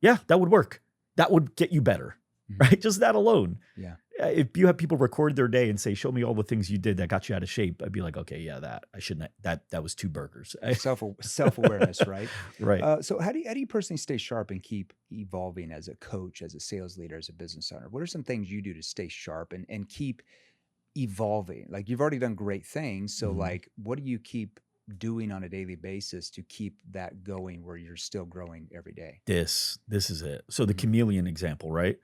Yeah, that would work. That would get you better, right? Just that alone. Yeah. If you have people record their day and say, show me all the things you did that got you out of shape, I'd be like, okay, yeah, I shouldn't, that was 2 burgers. Self-awareness, right? Right. So how do you personally stay sharp and keep evolving as a coach, as a sales leader, as a business owner? What are some things you do to stay sharp and keep evolving? Like, you've already done great things. So like, what do you keep doing on a daily basis to keep that going where you're still growing every day? This is it. So the chameleon example, right?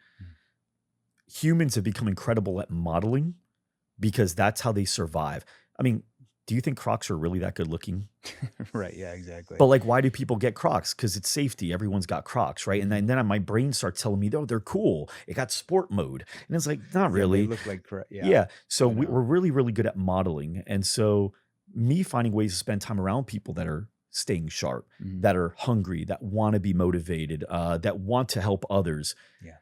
Humans have become incredible at modeling because that's how they survive. I mean, do you think Crocs are really that good looking? Right. Yeah, exactly. But like, why do people get Crocs? Because it's safety. Everyone's got Crocs, right? And then my brain starts telling me, oh, they're cool. It got sport mode. And it's like, not really. They look like, yeah. So we're really, really good at modeling. And so me finding ways to spend time around people that are staying sharp, that are hungry, that want to be motivated, that want to help others. Yeah.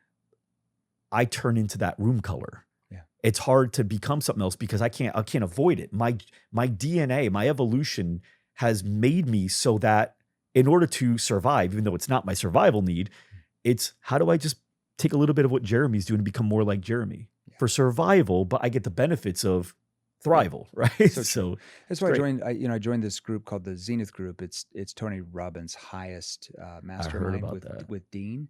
I turn into that room color. Yeah. It's hard to become something else because I can't avoid it. My DNA, my evolution has made me so that in order to survive, even though it's not my survival need, it's how do I just take a little bit of what Jeremy's doing and become more like Jeremy for survival, but I get the benefits of thrival, right? So that's why I joined this group called the Zenith Group. It's Tony Robbins' highest mastermind with Dean.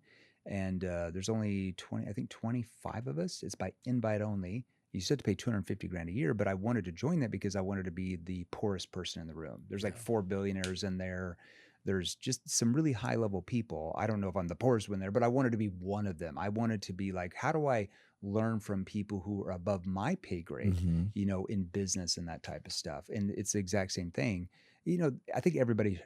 And there's only 25 of us. It's by invite only. You still have to pay $250,000 a year, but I wanted to join that because I wanted to be the poorest person in the room. There's like 4 billionaires in there. There's just some really high level people. I don't know if I'm the poorest one there, but I wanted to be one of them. I wanted to be like, how do I learn from people who are above my pay grade, in business and that type of stuff? And it's the exact same thing. I think everybody,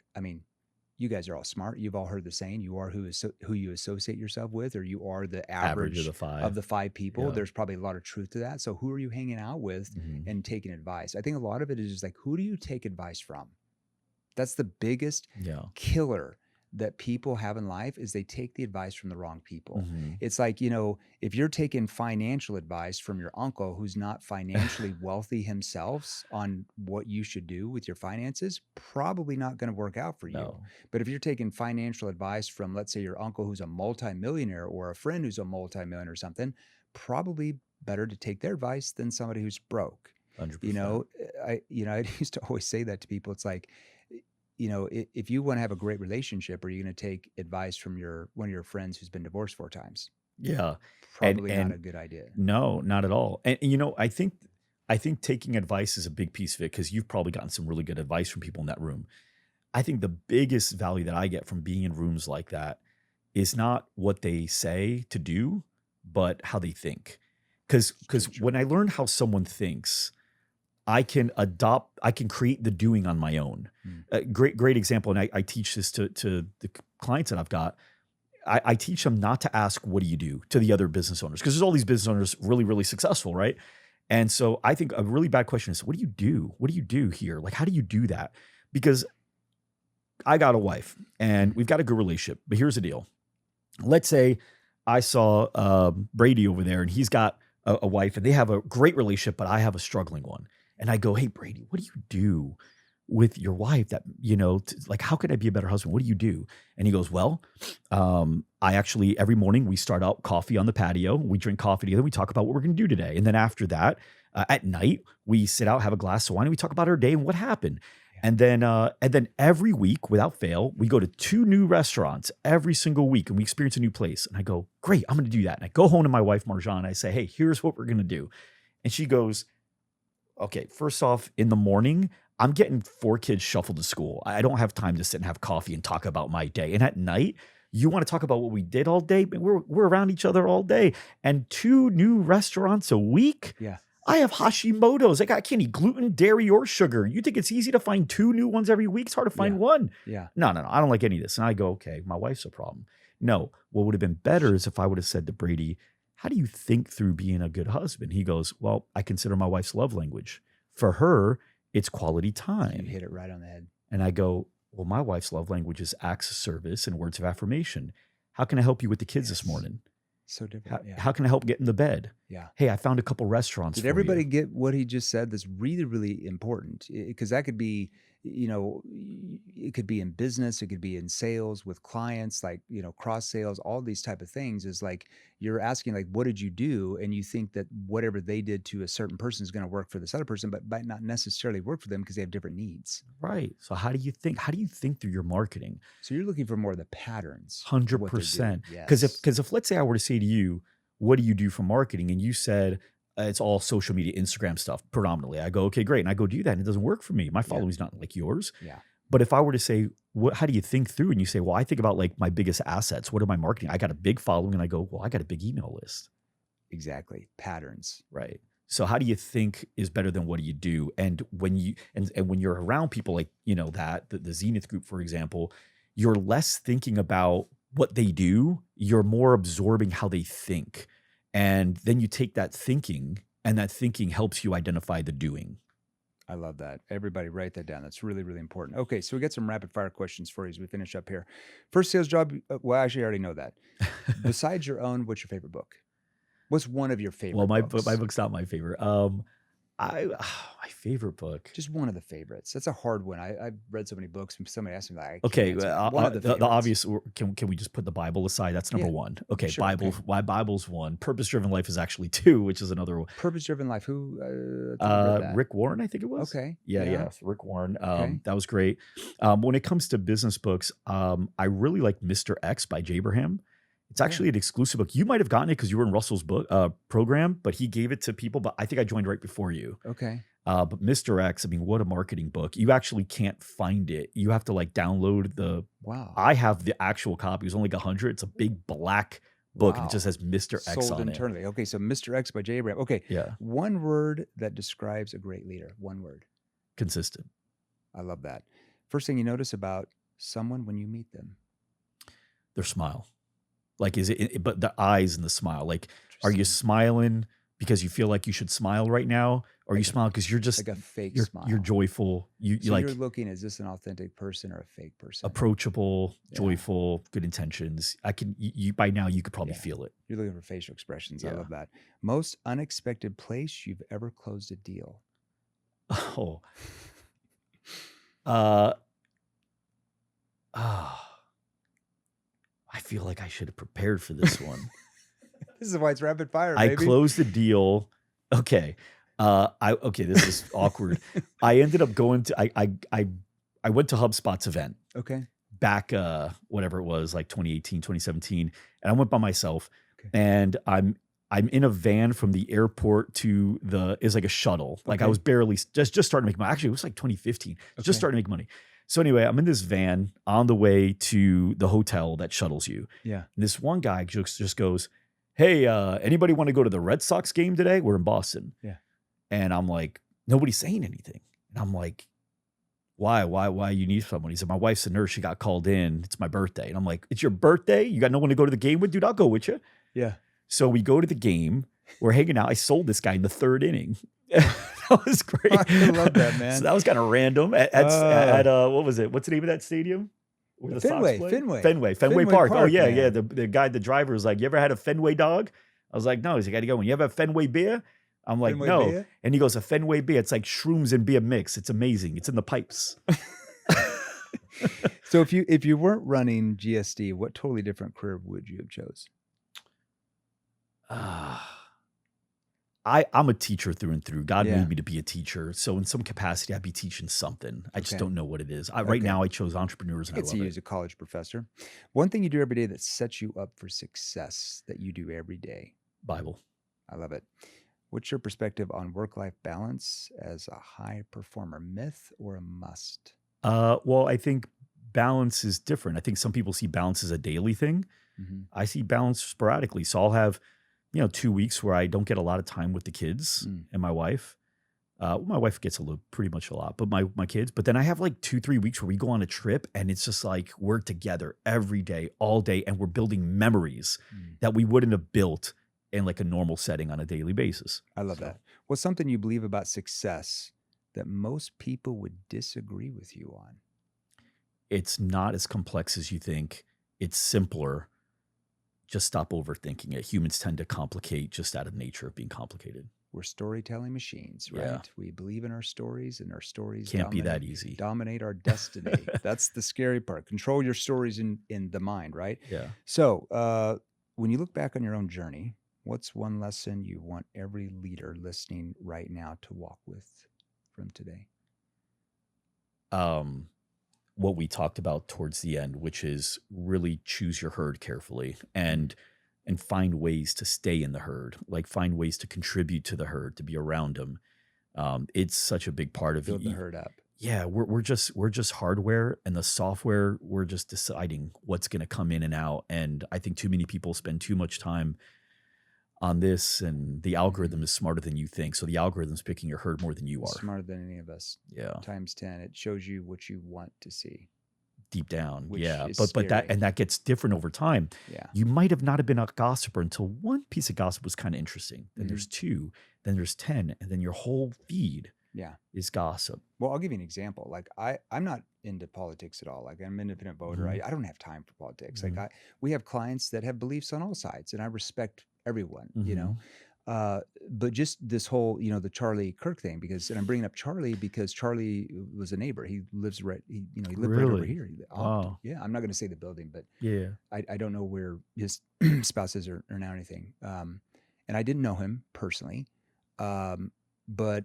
you guys are all smart. You've all heard the saying, you are who you associate yourself with, or you are the average of the 5 people. Yeah. There's probably a lot of truth to that. So who are you hanging out with and taking advice? I think a lot of it is just like, who do you take advice from? That's the biggest killer that people have in life, is they take the advice from the wrong people. It's like, if you're taking financial advice from your uncle who's not financially wealthy himself on what you should do with your finances, probably not going to work out for you. But if you're taking financial advice from, let's say, your uncle who's a multimillionaire or a friend who's a multimillionaire or something, probably better to take their advice than somebody who's broke. 100%. I used to always say that to people. It's like, if you want to have a great relationship, are you going to take advice from one of your friends who's been divorced 4 times? Yeah. Probably not a good idea. No, not at all. And I think taking advice is a big piece of it, because you've probably gotten some really good advice from people in that room. I think the biggest value that I get from being in rooms like that is not what they say to do, but how they think. Because when I learn how someone thinks, I can create the doing on my own. Great example. And I teach this to the clients that I've got. I teach them not to ask, what do you do, to the other business owners? Because there's all these business owners really, really successful, right? And so I think a really bad question is, what do you do? What do you do here? Like, how do you do that? Because I got a wife and we've got a good relationship, but here's the deal. Let's say I saw Brady over there and he's got a wife and they have a great relationship, but I have a struggling one. And I go, hey, Brady, what do you do with your wife that, like, how can I be a better husband? What do you do? And he goes, well, I actually, every morning we start out coffee on the patio. We drink coffee together. We talk about what we're going to do today. And then after that, at night, we sit out, have a glass of wine, and we talk about our day and what happened. And then every week, without fail, we go to 2 new restaurants every single week and we experience a new place. And I go, great, I'm going to do that. And I go home to my wife, Marjan, and I say, hey, here's what we're going to do. And she goes, okay, first off, in the morning, I'm getting 4 kids shuffled to school. I don't have time to sit and have coffee and talk about my day. And at night, you want to talk about what we did all day, but we're around each other all day. And 2 new restaurants a week. Yeah. I have Hashimoto's. I can't eat gluten, dairy, or sugar. You think it's easy to find 2 new ones every week? It's hard to find one. Yeah. No. I don't like any of this. And I go, okay, my wife's a problem. No, what would have been better is if I would have said to Brady, how do you think through being a good husband? He goes, well, I consider my wife's love language. For her, it's quality time. You hit it right on the head. And I go, well, my wife's love language is acts of service and words of affirmation. How can I help you with the kids this morning? So different. How can I help get in the bed? Yeah. Hey, I found a couple restaurants. Did everybody get what he just said? That's really, really important, because that could be, it could be in business, it could be in sales with clients, like, cross sales, all these type of things is like, you're asking like, what did you do? And you think that whatever they did to a certain person is going to work for this other person, but might not necessarily work for them because they have different needs. Right. So how do you think through your marketing? So you're looking for more of the patterns. 100%. Yes. Because if let's say I were to say to you, what do you do for marketing? And you said, it's all social media, Instagram stuff predominantly. I go, okay, great. And I go do that. And it doesn't work for me. My following's not like yours. Yeah. But if I were to say, how do you think through? And you say, well, I think about like my biggest assets. What are my marketing? I got a big following. And I go, well, I got a big email list. Exactly. Patterns. Right. So how do you think is better than what do you do? And when you, and when you're around people like, the Zenith group, for example, you're less thinking about what they do. You're more absorbing how they think. And then you take that thinking, and that thinking helps you identify the doing. I love that. Everybody write that down. That's really, really important. Okay, so we got some rapid fire questions for you as we finish up here. First sales job, well, actually, I already know that. Besides your own, what's your favorite book? What's one of your favorite books? My book's not my favorite. My favorite book. Just one of the favorites. That's a hard one. I've read so many books. When somebody asked me, like, okay, the obvious. Can we just put the Bible aside? That's number one. Okay, sure, Bible. Okay. Why Bible's one. Purpose-driven life is actually 2, which is another one. Purpose-driven life. Who? Rick Warren, I think it was. Okay. Yeah. Rick Warren. Okay. That was great. When it comes to business books, I really like Mr. X by Jabraham. It's actually an exclusive book. You might have gotten it because you were in Russell's book program, but he gave it to people. But I think I joined right before you. Okay. But Mr. X, I mean, what a marketing book. You actually can't find it. You have to like download the. Wow. I have the actual copy. It's only like 100. It's a big black book. And it just has Mr. X Sold on internally. it. Okay, so Mr. X by Jay Abraham. Okay. Yeah. One word that describes a great leader. One word. Consistent. I love that. First thing you notice about someone when you meet them. Their smile. Like, is it, but the eyes and the smile, like, are you smiling because you feel like you should smile right now? Or you smile because you're just like a fake smile. You're joyful. So like, you're looking, is this an authentic person or a fake person? Approachable, joyful, good intentions. You by now you could probably feel it. You're looking for facial expressions. I love that. Most unexpected place you've ever closed a deal. Oh. I feel like I should have prepared for this one. This is why it's rapid fire, I baby. closed the deal. Okay. This is awkward. I ended up going to I went to HubSpot's event. Okay. Back whatever it was, like 2018, 2017. And I went by myself. Okay. And I'm in a van from the airport to it's like a shuttle. Like I was barely just starting to make money. Actually, it was like 2015. Just starting to make money. So anyway, I'm in this van on the way to the hotel that shuttles you. Yeah. And this one guy just goes, hey, anybody want to go to the Red Sox game today? We're in Boston. Yeah. And I'm like, nobody's saying anything. And I'm like, why you need someone? He said, my wife's a nurse. She got called in. It's my birthday. And I'm like, it's your birthday? You got no one to go to the game with? Dude, I'll go with you. Yeah. So we go to the game. We're hanging out. I sold this guy in the 3rd inning. That was great. I love that, man. So that was kind of random. At what was it? What's the name of that stadium? Where the Fenway Park. Oh yeah, man. yeah. The driver was like, "You ever had a Fenway dog?" I was like, "No." He's like, "Gotta go. When you ever have Fenway beer?" I'm like, Fenway "No." beer? And he goes, "A Fenway beer. It's like shrooms and beer mix. It's amazing. It's in the pipes." So if you weren't running GSD, what totally different career would you have chose? I'm a teacher through and through. God made me to be a teacher. So in some capacity, I'd be teaching something. I just don't know what it is. Right now, I chose entrepreneurs. And I love see you as a college professor. One thing you do every day that sets you up for success that you do every day. Bible. I love it. What's your perspective on work-life balance as a high performer, myth or a must? Well, I think balance is different. I think some people see balance as a daily thing. Mm-hmm. I see balance sporadically. So I'll have, 2 weeks where I don't get a lot of time with the kids and my wife. My wife gets pretty much a lot, but my kids. But then I have like 2-3 weeks where we go on a trip, and it's just like we're together every day, all day, and we're building memories that we wouldn't have built in like a normal setting on a daily basis. I love that. What's something you believe about success that most people would disagree with you on? It's not as complex as you think. It's simpler. Just stop overthinking it. Humans tend to complicate just out of nature of being complicated. We're storytelling machines, right? Yeah. We believe in our stories, and our stories Can't be that easy. Dominate our destiny. That's the scary part. Control your stories in the mind, right? Yeah. So when you look back on your own journey, what's one lesson you want every leader listening right now to walk with from today? What we talked about towards the end, which is really choose your herd carefully and find ways to stay in the herd, like find ways to contribute to the herd, to be around them. It's such a big part of Build the herd up. Yeah, we're just hardware, and the software, we're just deciding what's going to come in and out. And I think too many people spend too much time on this, and the algorithm is smarter than you think. So the algorithm's picking your herd more than you are. Smarter than any of us. Yeah. Times 10. It shows you what you want to see. Deep down. Which Yeah. is But that gets different over time. Yeah. You might have not have been a gossiper until one piece of gossip was kind of interesting. Then there's 2, then there's 10, and then your whole feed is gossip. Well, I'll give you an example. Like I'm not into politics at all. Like I'm an independent voter. I don't have time for politics. Like we have clients that have beliefs on all sides, and I respect everyone, but just this whole, the Charlie Kirk thing, and I'm bringing up Charlie because Charlie was a neighbor. He lives he lived right over here. Wow. Yeah. I'm not going to say the building, but Yeah. I don't know where his spouse is or now anything. And I didn't know him personally. But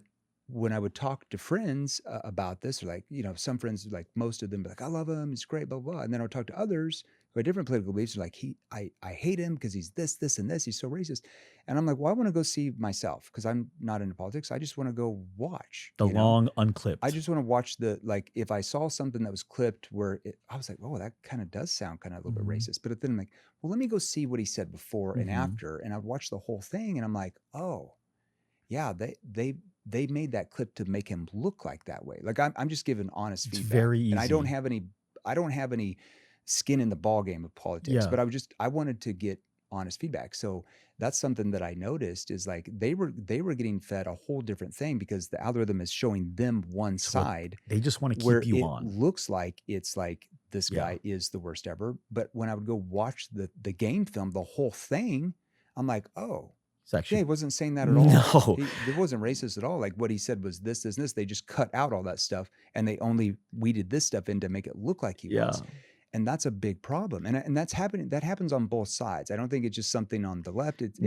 when I would talk to friends about this, or like, some friends, like most of them, be like, I love him, he's great, blah, blah, blah. And then I would talk to others who had different political beliefs, like, I hate him because he's this, this, and this. He's so racist. And I'm like, well, I want to go see myself because I'm not into politics. I just want to go watch. The long unclipped. I just want to watch if I saw something that was clipped where I was like, oh, that kind of does sound kind of a little bit racist. But then I'm like, well, let me go see what he said before and after. And I'd watch the whole thing and I'm like, oh, yeah, they made that clip to make him look like that way. Like I'm just giving honest feedback. It's very easy. And I don't have any skin in the ball game of politics, but I wanted to get honest feedback. So that's something that I noticed is like they were getting fed a whole different thing because the algorithm is showing them one side. They just want to where keep you it on. Looks like it's like this guy is the worst ever. But when I would go watch the game film, the whole thing, I'm like, oh, he wasn't saying that at all. No. It wasn't racist at all. Like what he said was this, this, and this. They just cut out all that stuff and they only weeded this stuff in to make it look like he was. And that's a big problem. And that's happening. That happens on both sides. I don't think it's just something on the left. It's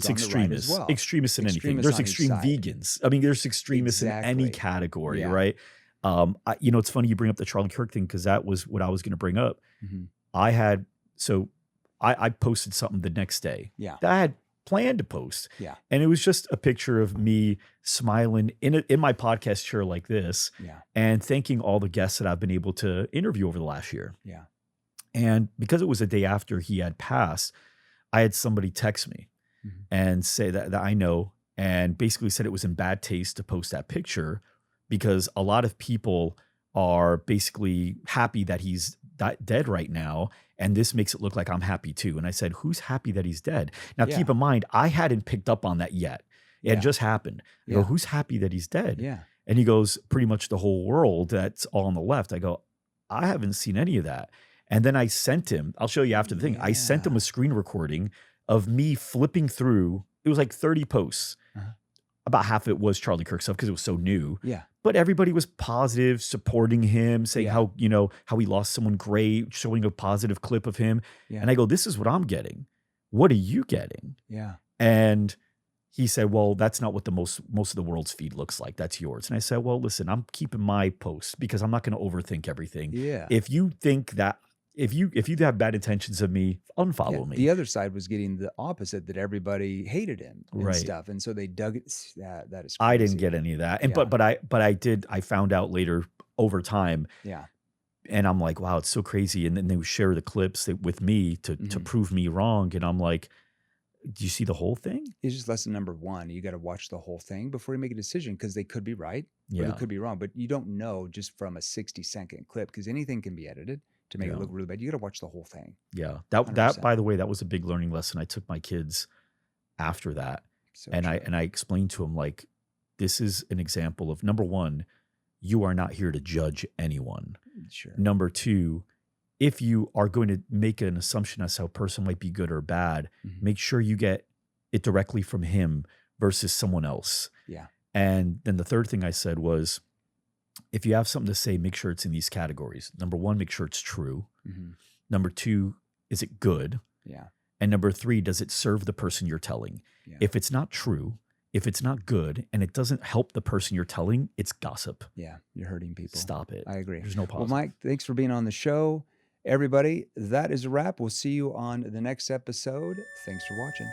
extremists. Right as well. Extremists in anything. There's extreme vegans. I mean, there's extremists in any category, right? It's funny you bring up the Charlie Kirk thing because that was what I was going to bring up. I posted something the next day that I had planned to post. Yeah. And it was just a picture of me smiling in my podcast chair like this and thanking all the guests that I've been able to interview over the last year. Yeah. And because it was a day after he had passed, I had somebody text me and say that I know, and basically said it was in bad taste to post that picture because a lot of people are basically happy that he's dead right now. And this makes it look like I'm happy too. And I said, who's happy that he's dead? Now, keep in mind, I hadn't picked up on that yet. It had just happened. I go, who's happy that he's dead? Yeah. And he goes, pretty much the whole world that's all on the left. I go, I haven't seen any of that. And then I sent him, I'll show you after the thing. I sent him a screen recording of me flipping through. It was like 30 posts. About half of it was Charlie Kirk stuff because it was so new. Yeah. But everybody was positive, supporting him, saying how he lost someone great, showing a positive clip of him. Yeah. And I go, this is what I'm getting. What are you getting? Yeah. And he said, well, that's not what the most of the world's feed looks like. That's yours. And I said, well, listen, I'm keeping my post because I'm not going to overthink everything. Yeah. If you think that if you have bad intentions of me, unfollow me. The other side was getting the opposite, that everybody hated him and Right. stuff, and so they dug it. That is crazy. I didn't get any of that, and but I found out later over time. Yeah. And I'm like, wow, it's so crazy. And then they would share the clips with me to prove me wrong. And I'm like, do you see the whole thing? It's just lesson number one. You got to watch the whole thing before you make a decision, because they could be right or they could be wrong. But you don't know just from a 60-second clip, because anything can be edited to make it look really bad. You got to watch the whole thing. Yeah. That, by the way, that was a big learning lesson. I took my kids after that. And I explained to them, like, this is an example of, number one, you are not here to judge anyone. Sure. Number two, if you are going to make an assumption as to how a person might be good or bad, make sure you get it directly from him versus someone else. Yeah. And then the third thing I said was, if you have something to say, make sure it's in these categories. Number one, make sure it's true. Number two, is it good? Yeah. And number three, does it serve the person you're telling? Yeah. If it's not true, if it's not good, and it doesn't help the person you're telling, it's gossip. Yeah, you're hurting people. Stop it. I agree. There's no positive. Well, Mike, thanks for being on the show. Everybody, that is a wrap. We'll see you on the next episode. Thanks for watching.